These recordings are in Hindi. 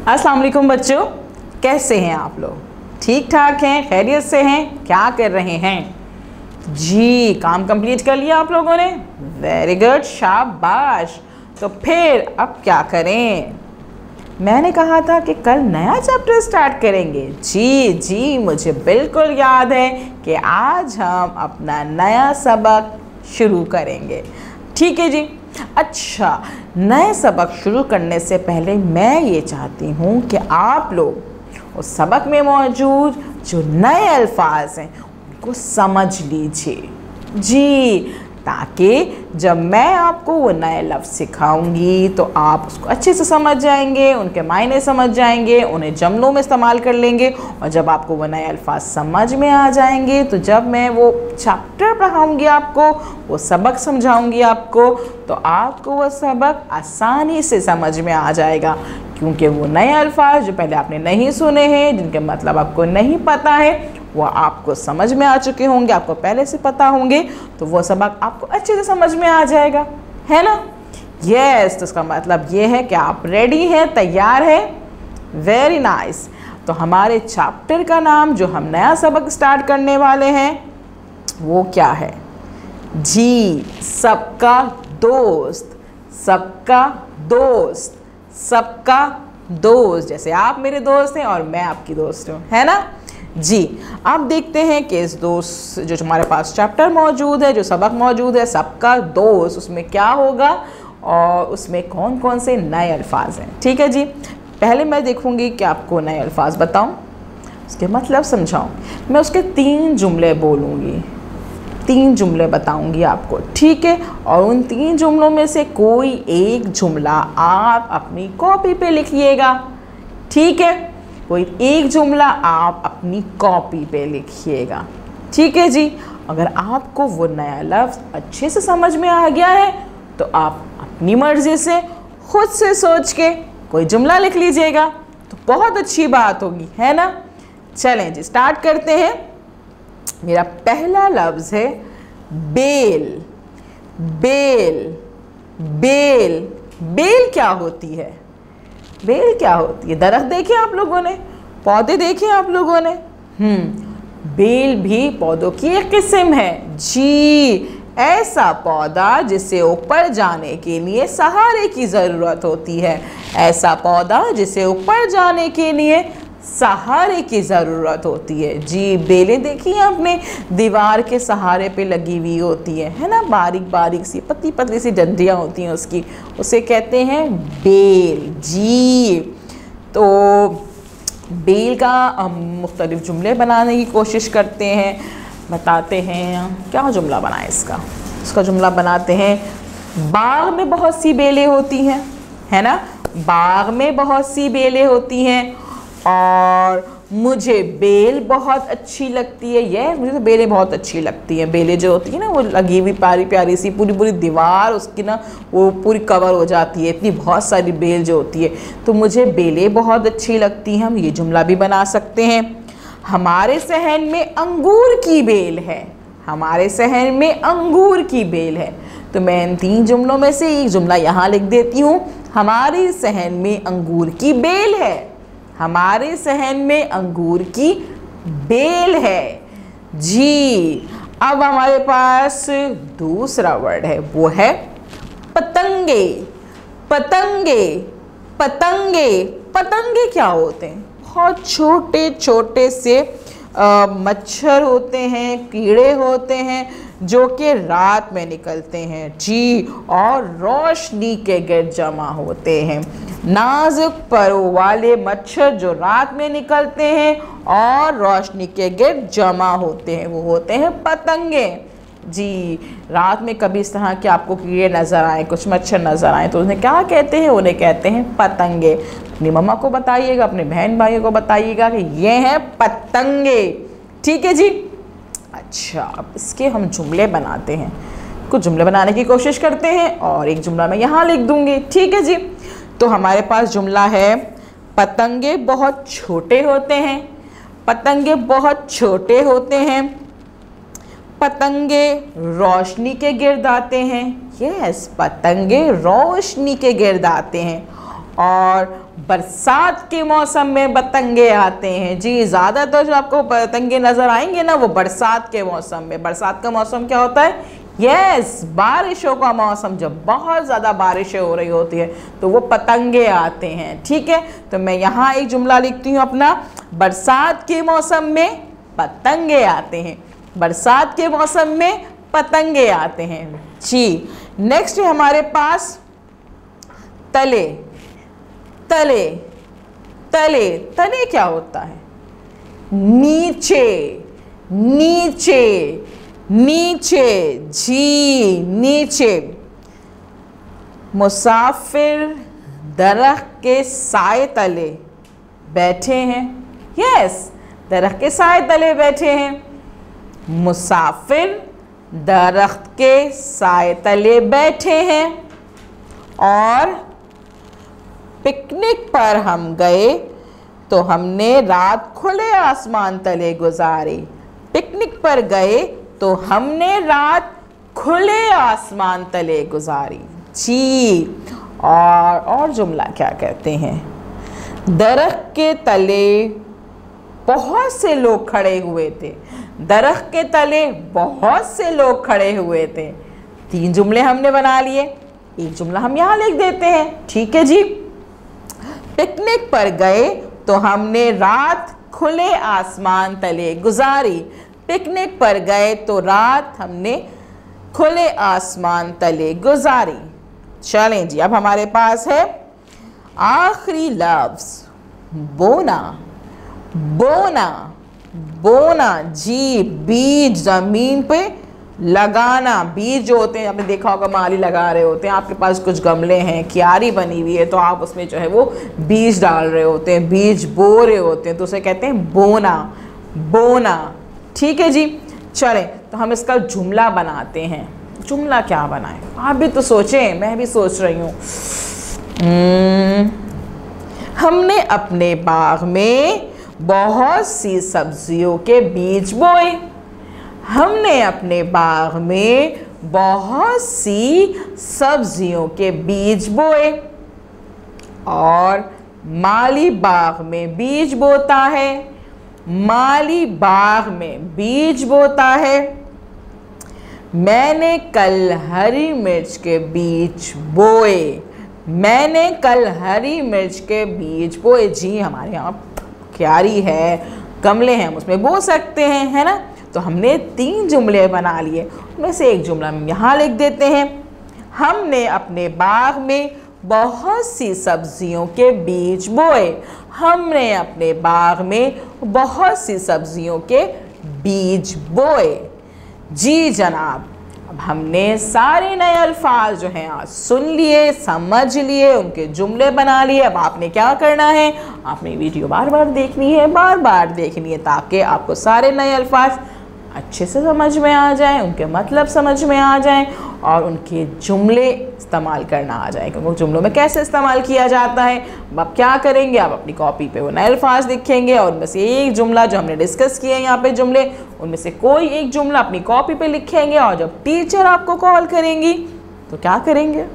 अस्सलाम वालेकुम बच्चों, कैसे हैं आप लोग? ठीक ठाक हैं? खैरियत से हैं? क्या कर रहे हैं जी? काम कंप्लीट कर लिया आप लोगों ने? वेरी गुड, शाबाश। तो फिर अब क्या करें? मैंने कहा था कि कल नया चैप्टर स्टार्ट करेंगे। जी जी, मुझे बिल्कुल याद है कि आज हम अपना नया सबक शुरू करेंगे। ठीक है जी। अच्छा, नए सबक शुरू करने से पहले मैं ये चाहती हूँ कि आप लोग उस सबक में मौजूद जो नए अल्फाज हैं उनको समझ लीजिए जी, ताकि जब मैं आपको वो नए लफ्ज़ सिखाऊंगी तो आप उसको अच्छे से समझ जाएंगे, उनके मायने समझ जाएंगे, उन्हें जुमलों में इस्तेमाल कर लेंगे। और जब आपको वो नए अल्फाज समझ में आ जाएंगे तो जब मैं वो चैप्टर पढ़ाऊंगी आपको, वो सबक समझाऊंगी आपको, तो आपको वो सबक आसानी से समझ में आ जाएगा। क्योंकि वो नए अल्फाज जो पहले आपने नहीं सुने हैं, जिनके मतलब आपको नहीं पता है, वो आपको समझ में आ चुके होंगे, आपको पहले से पता होंगे, तो वो सबक आपको अच्छे से समझ में आ जाएगा, है ना? यस, तो इसका मतलब ये है कि आप रेडी हैं, तैयार हैं। Very nice. तो हमारे चैप्टर का नाम जो हम नया सबक स्टार्ट करने वाले हैं वो क्या है जी? सबका दोस्त। सबका दोस्त। सबका दोस्त। जैसे आप मेरे दोस्त हैं और मैं आपकी दोस्त हूँ, है ना जी। अब देखते हैं कि इस दोस्त जो हमारे पास चैप्टर मौजूद है, जो सबक मौजूद है, सबका दोस्त, उसमें क्या होगा और उसमें कौन कौन से नए अल्फाज हैं। ठीक है जी। पहले मैं देखूंगी कि आपको नए अल्फाज बताऊं, उसके मतलब समझाऊं। मैं उसके 3 जुमले बोलूँगी, 3 जुमले बताऊंगी आपको, ठीक है? और उन 3 जुमलों में से कोई एक जुमला आप अपनी कॉपी पे लिखिएगा, ठीक है? कोई एक जुमला आप अपनी कॉपी पे लिखिएगा, ठीक है जी। अगर आपको वो नया लफ्ज़ अच्छे से समझ में आ गया है तो आप अपनी मर्ज़ी से खुद से सोच के कोई जुमला लिख लीजिएगा, तो बहुत अच्छी बात होगी, है ना? चलें जी, स्टार्ट करते हैं। मेरा पहला लफ्ज़ है बेल। बेल। बेल। बेल क्या होती है? बेल क्या होती है? दरख्त देखे आप लोगों ने? पौधे देखे आप लोगों ने? बेल भी पौधों की एक किस्म है जी। ऐसा पौधा जिसे ऊपर जाने के लिए सहारे की ज़रूरत होती है। ऐसा पौधा जिसे ऊपर जाने के लिए सहारे की ज़रूरत होती है जी। बेलें देखी हैं आपने? दीवार के सहारे पे लगी हुई होती है ना? बारीक बारीक सी पतली पतली सी डंडियाँ होती हैं उसकी, उसे कहते हैं बेल जी। तो बेल का हम मुख्तलिफ जुमले बनाने की कोशिश करते हैं, बताते हैं क्या जुमला बनाए इसका। इसका जुमला बनाते हैं, बाग में बहुत सी बेलें होती हैं, है ना? बाग में बहुत सी बेलें होती हैं और मुझे बेल बहुत अच्छी लगती है। ये मुझे तो बेलें बहुत अच्छी लगती हैं। बेलें जो होती है ना, वो लगी हुई प्यारी प्यारी सी, पूरी पूरी दीवार उसकी ना वो पूरी कवर हो जाती है, इतनी बहुत सारी बेल जो होती है, तो मुझे बेलें बहुत अच्छी लगती हैं। हम ये जुमला भी बना सकते हैं, हमारे सहन में अंगूर की बेल है। हमारे सहन में अंगूर की बेल है। तो मैं इन 3 जुमलों में से एक जुमला यहाँ लिख देती हूँ, हमारे सहन में अंगूर की बेल है। हमारे सहन में अंगूर की बेल है जी। अब हमारे पास दूसरा वर्ड है, वो है पतंगे। पतंगे। पतंगे। पतंगे क्या होते हैं? बहुत छोटे छोटे से मच्छर होते हैं, कीड़े होते हैं जो कि रात में निकलते हैं जी और रोशनी के गिर्द जमा होते हैं। नाजुक परों वाले मच्छर जो रात में निकलते हैं और रोशनी के गिर्द जमा होते हैं, वो होते हैं पतंगे जी। रात में कभी इस तरह के आपको कीड़े नज़र आए, कुछ मच्छर नज़र आए, तो उन्हें क्या कहते हैं? उन्हें कहते हैं पतंगे। अपनी मम्मा को बताइएगा, अपने बहन भाइयों को बताइएगा कि ये हैं पतंगे, ठीक है जी। अच्छा, अब इसके हम जुमले बनाते हैं, कुछ जुमले बनाने की कोशिश करते हैं और एक जुमला मैं यहाँ लिख दूँगी, ठीक है जी। तो हमारे पास जुमला है, पतंगे बहुत छोटे होते हैं। पतंगे बहुत छोटे होते हैं। पतंगे रोशनी के गिर्द आते हैं। यस, पतंगे रोशनी के गिर्द आते हैं और बरसात के मौसम में पतंगे आते हैं। जी, ज़्यादातर जो आपको पतंगे नज़र आएंगे ना वो बरसात के मौसम में। बरसात का मौसम क्या होता है? यस, बारिशों का मौसम। जब बहुत ज़्यादा बारिशें हो रही होती है तो वो पतंगे आते हैं। ठीक है, तो मैं यहाँ एक जुमला लिखती हूँ अपना, बरसात के मौसम में पतंगे आते हैं। बरसात के मौसम में पतंगे आते हैं। जी, नेक्स्ट है हमारे पास तले। तले तले तले क्या होता है? नीचे नीचे नीचे। जी, नीचे। मुसाफिर दरख्त के साए तले बैठे हैं। यस, दरख्त के साए तले बैठे हैं। मुसाफिर दरख्त के साए तले बैठे हैं। और पिकनिक पर हम गए तो हमने रात खुले आसमान तले गुजारी। पिकनिक पर गए तो हमने रात खुले आसमान तले गुजारी। जी, और जुमला क्या कहते हैं? दरख्त के तले बहुत से लोग खड़े हुए थे। दरख्त के तले बहुत से लोग खड़े हुए थे। 3 जुमले हमने बना लिए, एक जुमला हम यहाँ लिख देते हैं। ठीक है जी, पिकनिक पर गए तो हमने रात खुले आसमान तले गुजारी। पिकनिक पर गए तो रात हमने खुले आसमान तले गुजारी। चलें जी, अब हमारे पास है आखिरी लफ्ज, बोना। बोना बोना। जी, बीज ज़मीन पे लगाना। बीज जो होते हैं, आपने देखा होगा माली लगा रहे होते हैं, आपके पास कुछ गमले हैं, क्यारी बनी हुई है, तो आप उसमें जो है वो बीज डाल रहे होते हैं, बीज बो रहे होते हैं, तो उसे कहते हैं बोना। बोना। ठीक है जी, चलें तो हम इसका जुमला बनाते हैं। जुमला क्या बनाएं? आप भी तो सोचें, मैं भी सोच रही हूँ। हमने अपने बाग में बहुत सी सब्जियों के बीज बोए। हमने अपने बाग में बहुत सी सब्जियों के बीज बोए। और माली बाग में बीज बोता है। माली बाग में बीज बोता है। मैंने कल हरी मिर्च के बीज बोए। मैंने कल हरी मिर्च के बीज बोए। जी, हमारे यहाँ क्यारी है, गमले हैं, हम उसमें बो सकते हैं, है ना। तो हमने 3 जुमले बना लिए, उनमें से एक जुमला हम यहाँ लिख देते हैं। हमने अपने बाग में बहुत सी सब्जियों के बीज बोए। हमने अपने बाग में बहुत सी सब्जियों के बीज बोए। जी जनाब, अब हमने सारे नए अल्फाज जो हैं आज सुन लिए, समझ लिए, उनके जुमले बना लिए। अब आपने क्या करना है? आपने वीडियो बार बार देखनी है, बार बार देखनी है, ताकि आपको सारे नए अल्फाज अच्छे से समझ में आ जाएं, उनके मतलब समझ में आ जाएं और उनके जुमले इस्तेमाल करना आ जाए। क्योंकि जुमलों में कैसे इस्तेमाल किया जाता है, अब आप क्या करेंगे? आप अपनी कॉपी पे वो नए अल्फाज लिखेंगे और उनमें से एक जुमला जो हमने डिस्कस किए हैं यहाँ पे जुमले, उनमें से कोई एक जुमला अपनी कॉपी पे लिखेंगे और जब टीचर आपको कॉल करेंगी तो क्या करेंगे?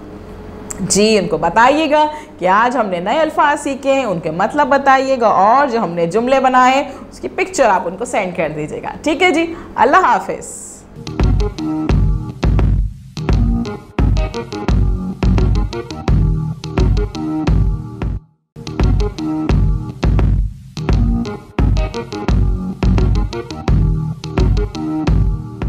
जी, उनको बताइएगा कि आज हमने नए अल्फाज सीखे हैं, उनके मतलब बताइएगा और जो हमने जुमले बनाए उसकी पिक्चर आप उनको सेंड कर दीजिएगा। ठीक है जी, अल्लाह हाफिज़।